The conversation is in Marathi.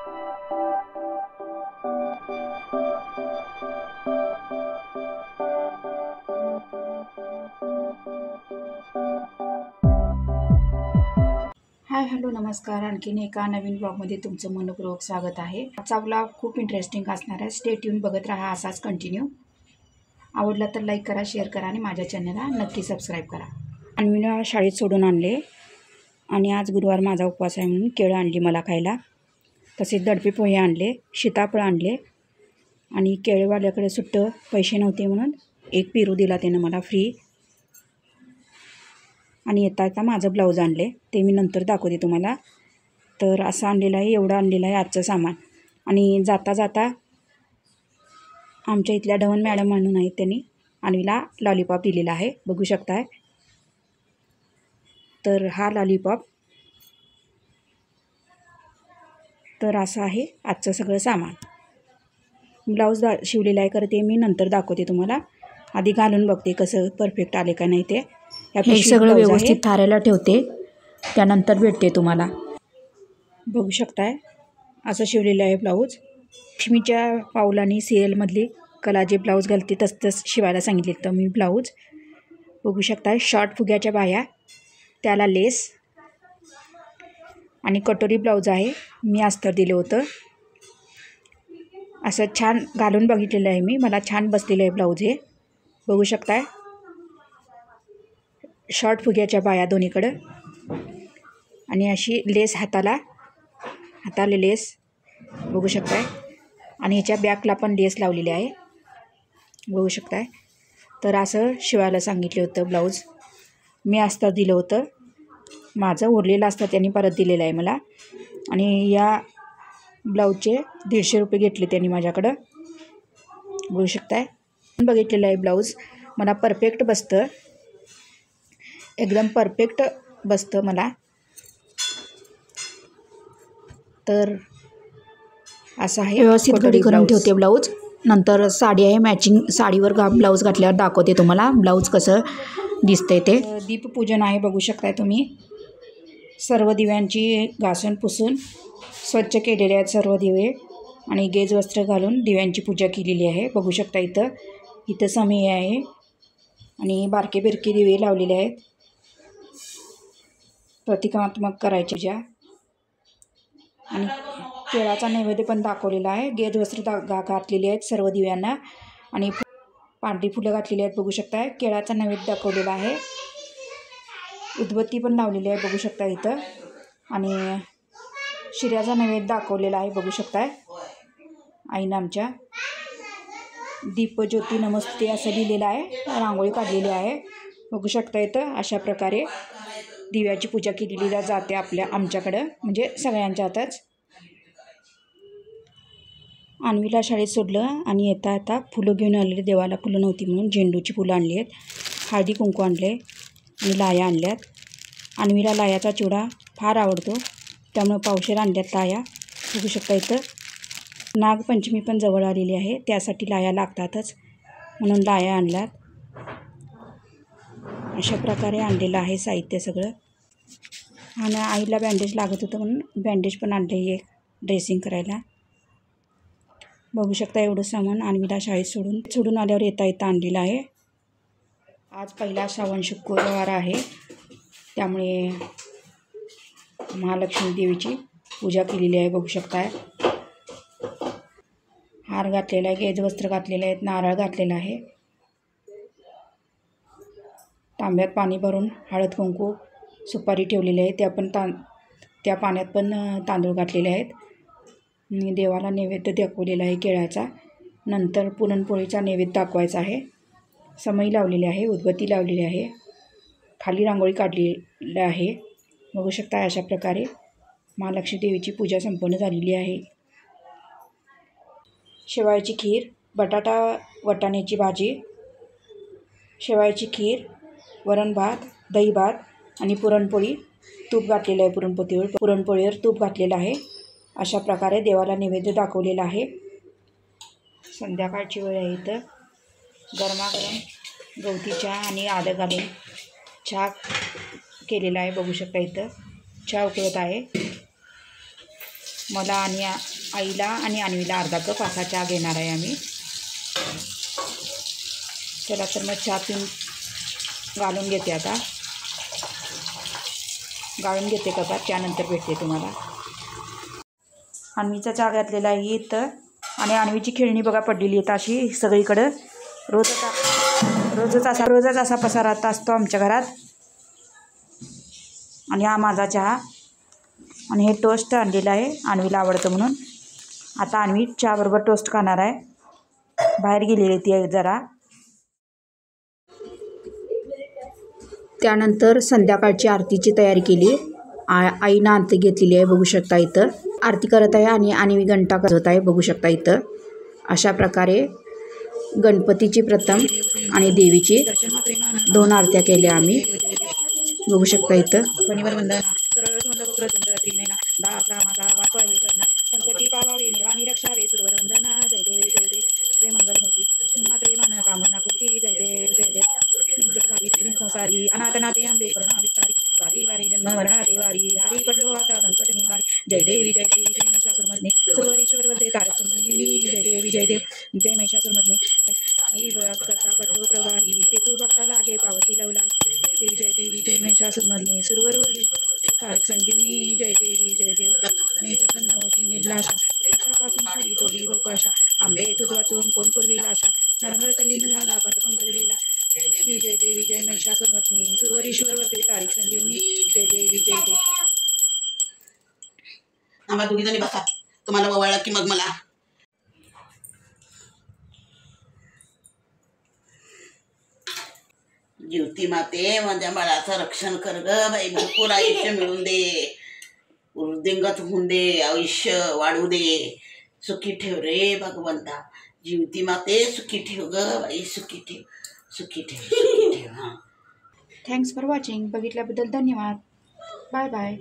हाय हॅलो नमस्कार. आणखीन एका नवीन ब्लॉगमध्ये तुमचं मनपूर्वक स्वागत आहे. आजचा ब्लॉग खूप इंटरेस्टिंग असणार आहे. स्टे ट्यून बघत राहा असाच कंटिन्यू. आवडला तर लाईक करा, शेअर करा आणि माझ्या चॅनलला नक्की सबस्क्राईब करा. आणि मी शाळेत सोडून आणले आणि आज गुरुवार माझा उपवास आहे म्हणून केळं आणली मला खायला. तसेच दडपे पोहे आणले, सीताफळ आणले आणि केळेवाल्याकडे सुट्टं पैसे नव्हते म्हणून एक पेरू दिला त्यानं मला फ्री. आणि येता माझं ब्लाऊज आणले, ते मी नंतर दाखवते तुम्हाला. तर असं आणलेलं आहे, एवढं आणलेलं आहे आजचं सामान. आणि जाता जाता आमच्या इथल्या ढवण मॅडम म्हणून आहेत, त्यांनी अन्वीला लॉलीपॉप दिलेला आहे, बघू शकताय. तर हा लॉलीपॉप. तर असं आहे आजचं सगळं सामान. ब्लाऊज शिवलेलं आहे, करते मी नंतर दाखवते तुम्हाला. आधी घालून बघते कसं परफेक्ट आले का नाही ते. हे सगळं व्यवस्थित थारायला ठेवते, त्यानंतर भेटते तुम्हाला. बघू शकताय असं शिवलेलं आहे ब्लाऊज. लक्ष्मीच्या पावलांनी सिरियलमधली कला जे ब्लाऊज घालते तसंच शिवायला सांगितले. तर मी ब्लाऊज बघू शकताय, शॉर्ट फुग्याच्या बाह्या, त्याला लेस आणि कटोरी ब्लाऊज आहे. मी अस्तर दिलं होतं. असं छान घालून बघितलेलं आहे मी, मला छान बसलेलं आहे ब्लाऊज हे. बघू शकताय शॉर्ट फुग्याच्या बाया दोन्हीकडं आणि अशी लेस हाताला लेस बघू शकताय. आणि ह्याच्या बॅकला पण लेस लावलेली आहे, बघू शकताय. तर असं शिवायला सांगितलं होतं ब्लाऊज. मी अस्तर दिलं होतं, माझं उरलेलं अस्तर त्यांनी परत दिलेलं आहे मला. आणि या ब्लाऊजचे 150 रुपये घेतले त्यांनी माझ्याकडं, बघू शकताय. बघितलेलं आहे ब्लाऊज, मला परफेक्ट बसतं, एकदम परफेक्ट बसतं मला. तर असं आहे, व्यवस्थित घडी करून ठेवते ब्लाऊज. नंतर साडी आहे, मॅचिंग साडीवर ब्लाऊज घातल्यावर दाखवते तुम्हाला ब्लाऊज कसं दिसतंय ते. दीपपूजन आहे, बघू शकताय तुम्ही. सर्व दिव्यांची घासून पुसून स्वच्छ केलेले आहेत सर्व दिवे आणि गेज वस्त्र घालून दिव्यांची पूजा केलेली आहे, बघू शकता. इथं समय आहे आणि बारके बिरके दिवे लावलेले आहेत. प्रतिकात्मक करायचे ज्या. आणि केळाचा नैवेद्य पण दाखवलेला आहे. गेज वस्त्र घातलेली आहेत सर्व दिव्यांना आणि पांढरी फुलं घातलेली आहेत, बघू शकताय. केळाचा नैवेद्य दाखवलेला आहे, उदबत्ती पण लावलेली आहे, बघू शकता इथं. आणि शिऱ्याचा नैवेद्य दाखवलेला आहे, बघू शकताय. आईनं आमच्या दीपज्योती नमस्ते असं लिहिलेलं आहे, रांगोळी काढलेली आहे, बघू शकता. इथं अशा प्रकारे दिव्याची पूजा केलेली जाते आमच्याकडं, म्हणजे सगळ्यांच्या हातच. अन्वीला शाळेत सोडलं आणि येता फुलं घेऊन आलेले. देवाला फुलं नव्हती म्हणून झेंडूची फुलं आणली आहेत, हळदी कुंकू आणले आणि लाया आणल्यात. अन्वीला लायाचा चिवडा फार आवडतो, त्यामुळे पावशेर आणल्यात लाया, बघू शकता. इथं नागपंचमी पण जवळ आलेली आहे, त्यासाठी लाया लागतातच म्हणून लाया आणल्यात. अशा प्रकारे आणलेलं आहे साहित्य सगळं. आणि आईला बँडेज लागत होतं म्हणून बँडेज पण आणले एक ड्रेसिंग करायला, बघू शकता. एवढं सामान अन्वीला शाळेत सोडून आल्यावर येता आणलेलं आहे. आज पहिला श्रावण शुक्रवार आहे, त्यामुळे महालक्ष्मी देवीची पूजा केलेली आहे, बघू शकताय. हार घातलेला आहे, गेज वस्त्र घातलेले आहेत, नारळ घातलेला आहे. तांब्यात पाणी भरून हळद कुंकू सुपारी ठेवलेली आहे, त्या पाण्यात पण तांदूळ घातलेले आहेत. देवाला नैवेद्य दाखवलेला आहे केळाचा. नंतर पुरणपोळीचा नैवेद्य दाखवायचा आहे. समई लावलेली आहे, उदबत्ती लावलेली आहे, खाली रांगोळी काढलेली आहे, बघू शकता. अशा प्रकारे महालक्ष्मी देवीची पूजा संपन्न झालेली आहे. शेवाळ्याची खीर, बटाटा वटाण्याची भाजी, शेवाळ्याची खीर, वरण भात, दही भात आणि पुरणपोळी. तूप घातलेलं आहे पुरणपोळीवर तूप घातलेलं आहे. अशा प्रकारे देवाला नैवेद्य दाखवलेला आहे. संध्याकाळची वेळ आहे. इथं गरमागरम गवती चहा आणि आलं घालून चहा केलेला आहे, बघू शकता. इथं चहा उकळत आहे. मला आणि आईला आणि अन्वीला अर्धा कप असा चहा घेणार आहे आम्ही. चला तर मग चहा पिऊन घालून घेते आता. गाळून घेते कपात, त्यानंतर भेटते तुम्हाला. अन्वीचा चहा घातलेला आहे इथं. आणि अन्वीची खेळणी बघा पडलेली आहेत अशी सगळीकडं. रोजच असा पसारा असतो आमच्या घरात. आणि हा माझा चहा. आणि हे टोस्ट आणलेलं आहे अन्वीला आवडतं म्हणून. आता अन्वी चहाबरोबर टोस्ट खाणार आहे. बाहेर गेलेली ती जरा. त्यानंतर संध्याकाळची आरतीची तयारी केली. आईनं आरती घेतलेली आहे बघू शकता इथं. आरती करत आहे आणि अन्वी घंटा करत आहे बघू शकता इथं. अशा प्रकारे गणपतीची प्रथम आणि देवीची 2 आरत्या केल्या आम्ही बघू शकता इथं. शनिवार वंदना संकटी पावावे निर्वाणी रक्षावे सुरवर वंदना जय देव जय देव जय मंगलमूर्ती माते मन कामना पूर्ती जय देव जय देव संसारी अनाथनाथे आंबे करुणा विचारी वारी वारी जन्म मरणाते वारी हरी पडलो आता संकट निवारी जय देवी जय देवी जय महिषासुरमर्दिनी सुरवरीश्वर वंदे तारक संजीवनी जय देवी जय देव जय महिषासुरमर्दिनी करता पडलो प्रवाही ते तू बघता लागे पावती लवला जय देवी जय महिषासुरमर्दिनी सुरवरवरी तारक संजीवनी जय देवी जय देव प्रसन्न होती निर्लाशा पासून खाली तोडी रोकाशा आंबे तुझ वाचून कोण पूर्वी लाशा नरहर कलीन झाला परपंक दिलेला जय देवी जय महिषासुरमर्दिनी सुरवरीश्वर वरती तारीख संजीवनी जय देवी जय देव. आम्हा दोघी जणी बसा. तुम्हाला वळला की मग मला. ज्योती माते माझ्या बाळाचं रक्षण कर ग बाई. भरपूर आयुष्य मिळून दे. वृद्धिंगत होऊन दे. आयुष्य वाढू दे. सुखी ठेव रे भगवंता. ज्योती माते सुखी ठेव ग बाई. सुखी ठेव सुखी ठेव सुखी ठेव. हां. Thanks for watching. बघितल्याबद्दल धन्यवाद. Bye bye.